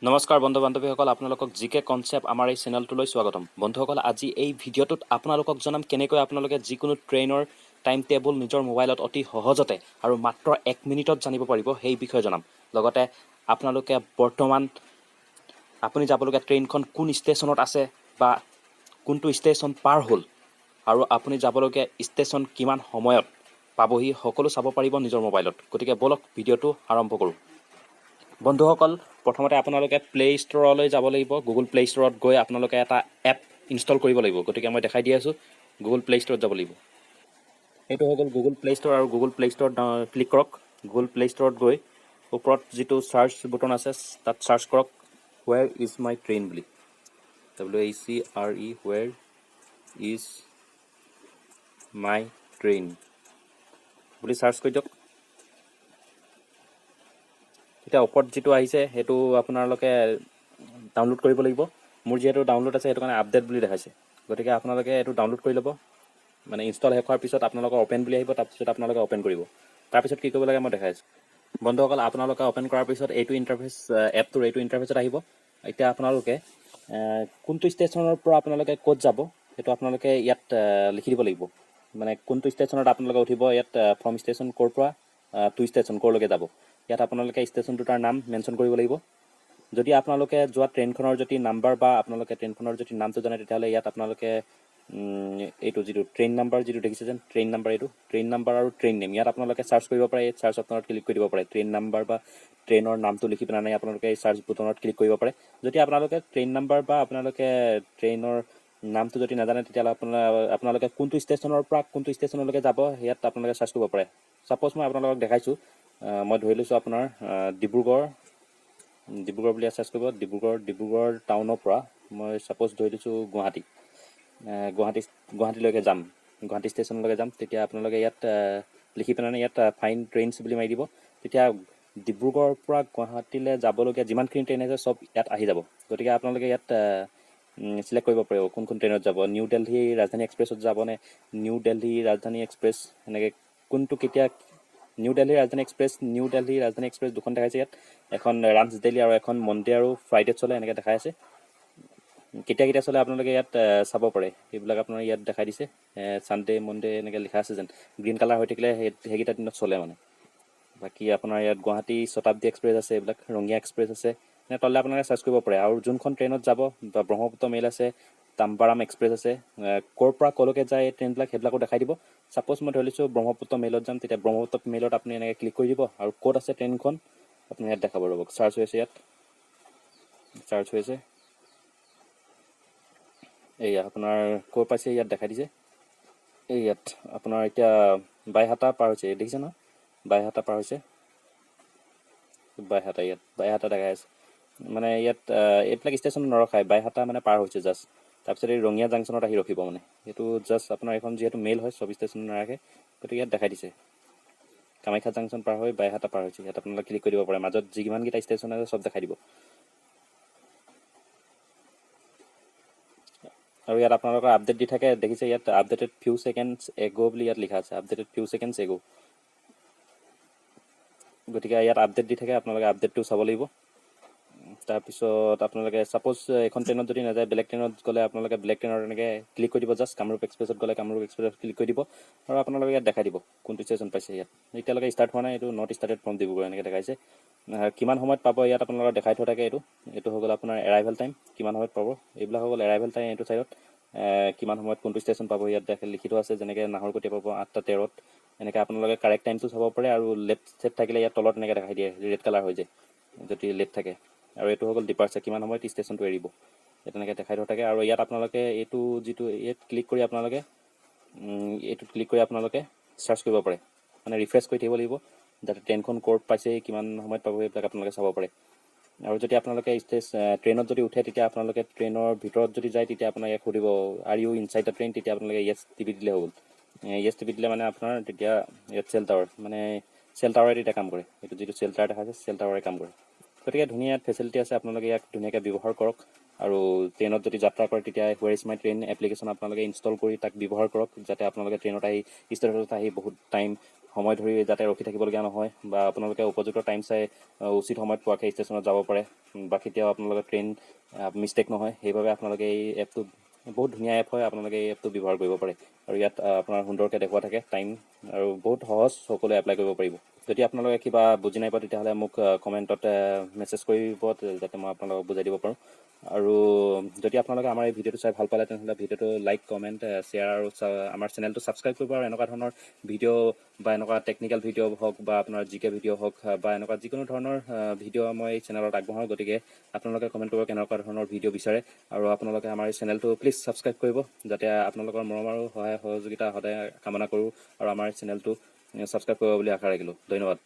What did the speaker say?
নমস্কাৰ বন্ধু বান্ধৱীসকল, আপোনালোকক জিকে কনচেপ্ট আমাৰ এই চেনেলটোলৈ স্বাগতম। বন্ধুসকল, আজি এই ভিডিঅ'টোত আপোনালোকক জনাম কেনেকৈ আপোনালোকে যিকোনো ট্ৰেইনৰ টাইম টেবুল নিজৰ মোবাইলত অতি সহজতে আৰু মাত্ৰ 1 মিনিটত জানিব পাৰিব, সেই বিষয়ে জনাম। লগতে আপোনালোকে বৰ্তমান আপুনি যাবলগীয়া ট্ৰেইনখন কোন ষ্টেচনত আছে বা কোনটো ষ্টেচন পাৰ হ'ল আৰু আপুনি যাবলগীয়া ষ্টেচন কিমান সময়ত পাবহি সকলো চাব পাৰিব নিজৰ মোবাইলত। গতিকে বলক ভিডিঅ'টো আৰম্ভ কৰোঁ। বন্ধুসকল, প্ৰথমতে আপোনালোকে প্লে ষ্ট'ৰলৈ যাব লাগিব। গুগল প্লে ষ্ট'ৰত গৈ আপোনালোকে এটা এপ ইনষ্টল কৰিব লাগিব। গতিকে মই দেখাই দি আছোঁ, গুগল প্লে ষ্ট'ৰত যাব লাগিব। এইটো হৈ গ'ল গুগল প্লে ষ্ট'ৰ, আৰু গুগল প্লে ষ্ট'ৰত ক্লিক কৰক। গুগল প্লে ষ্ট'ৰত গৈ ওপৰত যিটো চাৰ্চ বুটন আছে তাত চাৰ্চ কৰক হুৱেৰ ইজ মাই ট্ৰেইন বুলি, WACRE, where is my train বুলি চাৰ্চ কৰি দিয়ক। এতিয়া ওপৰত যিটো আহিছে সেইটো আপোনালোকে ডাউনলোড কৰিব লাগিব। মোৰ যিহেতু ডাউনলোড আছে সেইটো কাৰণে আপডেট বুলি দেখাইছে। গতিকে আপোনালোকে এইটো ডাউনলোড কৰি ল'ব। মানে ইনষ্টল শেষ হোৱাৰ পিছত আপোনালোকৰ অ'পেন বুলি আহিব, তাৰপিছত আপোনালোকে অ'পেন কৰিব। তাৰপিছত কি কৰিব লাগে মই দেখাই আছোঁ। বন্ধুসকল, আপোনালোকে অ'পেন কৰাৰ পিছত এইটো ইণ্টাৰফেচ, এপটোৰ এইটো ইণ্টাৰফেচত আহিব। এতিয়া আপোনালোকে কোনটো ষ্টেচনৰ পৰা আপোনালোকে ক'ত যাব সেইটো আপোনালোকে ইয়াত লিখি দিব লাগিব। মানে কোনটো ষ্টেচনত আপোনালোকে উঠিব, ইয়াত ফ্ৰম ষ্টেচন ক'ৰ পৰা টু ষ্টেচন ক'ৰলৈকে যাব, ইয়াত আপোনালোকে ষ্টেচন দুটাৰ নাম মেনশ্যন কৰিব লাগিব। যদি আপোনালোকে যোৱা ট্ৰেইনখনৰ যদি নাম্বাৰ বা আপোনালোকে ট্ৰেইনখনৰ যদি নামটো জানে, তেতিয়াহ'লে ইয়াত আপোনালোকে এইটো যিটো ট্ৰেইন নাম্বাৰ যিটো দেখিছে যেন, ট্ৰেইন নাম্বাৰ, এইটো ট্ৰেইন নাম্বাৰ আৰু ট্ৰেইন নেম ইয়াত আপোনালোকে চাৰ্চ কৰিব পাৰে। এই চাৰ্চ অপশ্যনত ক্লিক কৰি দিব পাৰে। ট্ৰেইন নাম্বাৰ বা ট্ৰেইনৰ নামটো লিখি পেলাই আপোনালোকে এই চাৰ্চ বুটনত ক্লিক কৰিব পাৰে। যদি আপোনালোকে ট্ৰেইন নাম্বাৰ বা আপোনালোকে ট্ৰেইনৰ নামটো যদি নাজানে, তেতিয়াহ'লে আপোনালোকে কোনটো ষ্টেচনৰ পৰা কোনটো ষ্টেচনলৈকে যাব ইয়াত আপোনালোকে চাৰ্চ কৰিব পাৰে। ছাপ'জ মই আপোনালোকক দেখাইছোঁ, মই ধৰি লৈছোঁ আপোনাৰ ডিব্ৰুগড় বুলি চাৰ্চ কৰিব। ডিব্ৰুগড় টাউনৰ পৰা মই ছাপ'জ ধৰি লৈছোঁ গুৱাহাটীলৈকে যাম, গুৱাহাটী ষ্টেচনলৈকে যাম। তেতিয়া আপোনালোকে ইয়াত লিখি পেলাই ইয়াত ফাইন ট্ৰেইনছ বুলি মাৰি দিব। তেতিয়া ডিব্ৰুগড়ৰ পৰা গুৱাহাটীলৈ যাবলগীয়া যিমানখিনি ট্ৰেইন আছে চব ইয়াত আহি যাব। গতিকে আপোনালোকে ইয়াত চিলেক্ট কৰিব পাৰিব কোনখন ট্ৰেইনত যাব। নিউ দিল্লী ৰাজধানী এক্সপ্ৰেছত যাবনে, নিউ দিল্লী ৰাজধানী এক্সপ্ৰেছ, এনেকৈ কোনটো কেতিয়া। নিউ দিল্লী ৰাজধানী এক্সপ্ৰেছ দুখন দেখাইছে ইয়াত, এখন ৰাঞ্চ ডেইলী আৰু এখন মনডে আৰু ফ্ৰাইডেত চলে, এনেকৈ দেখাই আছে। কেতিয়া চলে আপোনালোকে ইয়াত চাব পাৰে। এইবিলাক আপোনাৰ ইয়াত দেখাই দিছে, ছানডে মনডে এনেকৈ লিখা আছে যেন, গ্ৰীণ কালাৰ হৈ থাকিলে সেইকেইটা দিনত চলে মানে। বাকী আপোনাৰ ইয়াত গুৱাহাটী শতাব্দী এক্সপ্ৰেছ আছে, এইবিলাক ৰঙিয়া এক্সপ্ৰেছ আছে, এনে তললৈ আপোনালোকে চাৰ্চ কৰিব পাৰে। আৰু যোনখন ট্ৰেইনত যাব, বা ব্ৰহ্মপুত্ৰ মেইল আছে, তাম্বাৰাম এক্সপ্ৰেছ আছে, ক'ৰ পৰা ক'লৈকে যায় ট্ৰেইনবিলাক সেইবিলাকো দেখাই দিব। ছাপ'জ মই ধৰি লৈছোঁ ব্ৰহ্মপুত্ৰ মেইলত যাম, তেতিয়া ব্ৰহ্মপুত্ৰ মেইলত আপুনি এনেকৈ ক্লিক কৰি দিব, আৰু ক'ত আছে ট্ৰেইনখন আপুনি ইয়াত দেখাব। ৰ'ব, চাৰ্চ হৈ আছে, ইয়াত চাৰ্চ হৈ আছে। এয়া আপোনাৰ ক'ৰ পাইছে ইয়াত দেখাই দিছে। এই ইয়াত আপোনাৰ এতিয়া বাইহাটা পাৰ হৈছে, দেখিছে নহয়, বাইহাটা পাৰ হৈছে, বাইহাটা দেখাই আছে। মানে ইয়াত এইবিলাক ষ্টেচন নৰখায়, বাইহাটা মানে পাৰ হৈছে জাষ্ট। তাৰপিছত এই ৰঙিয়া জাংচনত আহি ৰখিব। মানে এইটো জাষ্ট আপোনাৰ এখন যিহেতু মেইল হয়, চব ষ্টেচন নাৰাখে, গতিকে ইয়াত দেখাই দিছে কামাখ্যা জাংচন পাৰ হৈ বাইহাটা পাৰ হৈছে। ইয়াত আপোনালোকে ক্লিক কৰি দিব পাৰে, মাজত যিমানকেইটা ষ্টেচন আছে চব দেখাই দিব। আৰু ইয়াত আপোনালোকৰ আপডেট দি থাকে, দেখিছে ইয়াত আপডেটেড ফিউ ছেকেণ্ডছ এগো বুলি ইয়াত লিখা আছে, আপডেটেড ফিউ ছেকেণ্ডছ এগো। গতিকে ইয়াত আপডেট দি থাকে, আপোনালোকে আপডেটটো চাব লাগিব। তাৰপিছত আপোনালোকে ছাপ'জ এখন ট্ৰেইনত যদি নাযায়, বেলেগ ট্ৰেইনত গ'লে আপোনালোকে বেলেগ ট্ৰেইনত এনেকৈ ক্লিক কৰি দিব। জাষ্ট কামৰূপ এক্সপ্ৰেছত গ'লে কামৰূপ এক্সপ্ৰেছত ক্লিক কৰি দিব, আৰু আপোনালোকে ইয়াত দেখাই দিব কোনটো ষ্টেচন পাইছে। ইয়াত এতিয়ালৈকে ষ্টাৰ্ট হোৱা নাই, এইটো নট ষ্টাৰ্টেড ফ্ৰম ডিব্ৰুগড় এনেকৈ দেখাইছে। কিমান সময়ত পাব ইয়াত আপোনালোকৰ দেখাই থোৱা থাকে। এইটো হৈ গ'ল আপোনাৰ এৰাইভেল টাইম, কিমান সময়ত পাব। এইবিলাক হৈ গ'ল এৰাইভেল টাইম। এইটো ছাইডত কিমান সময়ত কোনটো ষ্টেচন পাব ইয়াত লিখি থোৱা আছে, যেনেকৈ নাহৰকটীয়া পাব 8:13। এনেকৈ আপোনালোকে কাৰেক্ট টাইমটো চাব পাৰে। আৰু লেট ছেট থাকিলে ইয়াত তলত এনেকৈ দেখাই দিয়ে, ৰেড কালাৰ হৈ যায় যদি লেট থাকে। আৰু এইটো হৈ গ'ল ডিপাৰ্চাৰ, কিমান সময়ত ষ্টেচনটো এৰিব, ইয়াত এনেকৈ দেখাই থোৱা থাকে। আৰু ইয়াত আপোনালোকে এইটো যিটো ইয়াত ক্লিক কৰি আপোনালোকে চাৰ্চ কৰিব পাৰে, মানে ৰিফ্ৰেছ কৰি থাকিব লাগিব, যাতে ট্ৰেইনখন ক'ত পাইছে, কিমান সময়ত পাব, এইবিলাক আপোনালোকে চাব পাৰে। আৰু যদি আপোনালোকে ট্ৰেইনত যদি উঠে, তেতিয়া আপোনালোকে ট্ৰেইনৰ ভিতৰত যদি যায়, তেতিয়া আপোনাক ইয়াক সুধিব are you inside the train, তেতিয়া আপোনালোকে য়েছ টিপি দিলে হৈ গ'ল। য়েছ টিপি দিলে মানে আপোনাৰ তেতিয়া ইয়াত চেল টাৱাৰ, মানে চেল টাৱাৰে তেতিয়া কাম কৰে। এইটো যিটো চেল টাৱাৰ দেখাইছে, চেল টাৱাৰে কাম কৰে। গতিকে ধুনীয়া ইয়াত ফেচিলিটি আছে, আপোনালোকে ইয়াক ধুনীয়াকৈ ব্যৱহাৰ কৰক। আৰু ট্ৰেইনত যদি যাত্ৰা কৰে তেতিয়া where is my train application আপোনালোকে ইনষ্টল কৰি তাক ব্যৱহাৰ কৰক, যাতে আপোনালোকে ট্ৰেইনত আহি ষ্টেচনত আহি বহুত টাইম সময় ধৰি যাতে ৰখি থাকিবলগীয়া নহয়, বা আপোনালোকে উপযুক্ত টাইম চাই উচিত সময়ত পোৱাকৈ ষ্টেচনত যাব পাৰে, বা কেতিয়াও আপোনালোকে ট্ৰেইন মিষ্টেক নহয়। সেইবাবে আপোনালোকে এই এপটো বহুত ধুনীয়া এপ হয়, আপোনালোকে এই এপটো ব্যৱহাৰ কৰিব পাৰে। আৰু ইয়াত আপোনাৰ সুন্দৰকৈ দেখুওৱা থাকে টাইম, আৰু বহুত সহজ, সকলোৱে এপ্লাই কৰিব পাৰিব। যদি আপোনালোকে কিবা বুজি নাই পোৱা তেতিয়াহ'লে মোক কমেণ্টত মেছেজ কৰিব, যাতে মই আপোনালোকক বুজাই দিব পাৰোঁ। আৰু যদি আপোনালোকে আমাৰ এই ভিডিঅ'টো চাই ভাল পালে তেনেহ'লে ভিডিঅ'টো লাইক, কমেণ্ট, শ্বেয়াৰ আৰু আমাৰ চেনেলটো ছাবস্ক্ৰাইব কৰিব। আৰু এনেকুৱা ধৰণৰ ভিডিঅ' বা এনেকুৱা টেকনিকেল ভিডিঅ' হওক বা আপোনাৰ জিকে ভিডিঅ' হওক বা এনেকুৱা যিকোনো ধৰণৰ ভিডিঅ' মই এই চেনেলত আগবঢ়াওঁ। গতিকে আপোনালোকে কমেণ্ট কৰিব কেনেকুৱা ধৰণৰ ভিডিঅ' বিচাৰে, আৰু আপোনালোকে আমাৰ এই চেনেলটো প্লিজ ছাবস্ক্ৰাইব কৰিব, যাতে আপোনালোকৰ মৰম আৰু সহায় সহযোগিতা সদায় কামনা কৰোঁ। আৰু আমাৰ চেনেলটো ছাবস্ক্ৰাইব কৰিব বুলি আশা ৰাখিলোঁ। ধন্যবাদ।